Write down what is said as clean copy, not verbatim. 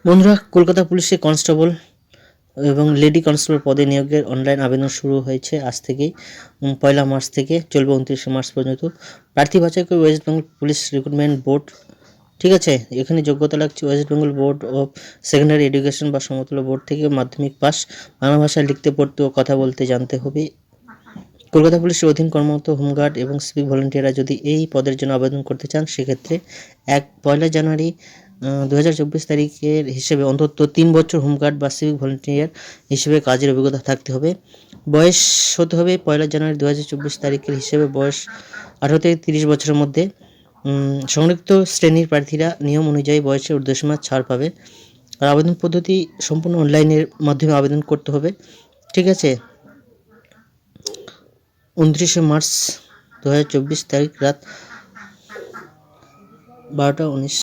বন্ধুরা, কলকাতা পুলিশে কনস্টেবল এবং লেডি কনস্টেবল পদে নিয়োগের অনলাইন আবেদন শুরু হয়েছে আজ থেকেই। 1 মার্চ থেকে চলবে 29 মার্চ পর্যন্ত। প্রার্থী বাছাই করে West Bengal police recruitment board. ঠিক আছে, এখানে যোগ্যতা লাগছে West Bengal board of secondary education বা সমতুল্য বোর্ড থেকে মাধ্যমিক পাস। বাংলা ভাষায় লিখতে পড়তে ও কথা বলতে জানতে হবে। কলকাতা পুলিশের অধীন কর্মরত হোমগার্ড এবং সিভিক ভলেন্টিয়াররা যদি এই পদের জন্য আবেদন করতে চান, সেক্ষেত্রে 1 জানুয়ারি 2024 তারিখের হিসেবে অন্তত 3 বছর হোমগার্ড বা সিভিক ভলেন্টিয়ার হিসেবে কাজের অভিজ্ঞতা থাকতে হবে। বয়স হতে হবে 1 জানুয়ারি 2024 তারিখের হিসেবে বয়স 18 থেকে 30 বছরের মধ্যে। সংরক্ষিত শ্রেণীর প্রার্থীরা নিয়ম অনুযায়ী বয়সের ঊর্ধ্বসীমা ছাড় পাবে। আর আবেদন পদ্ধতি সম্পূর্ণ অনলাইনের মাধ্যমে আবেদন করতে হবে। ঠিক আছে, 29 মার্চ 2024 তারিখ রাত 12টা 19।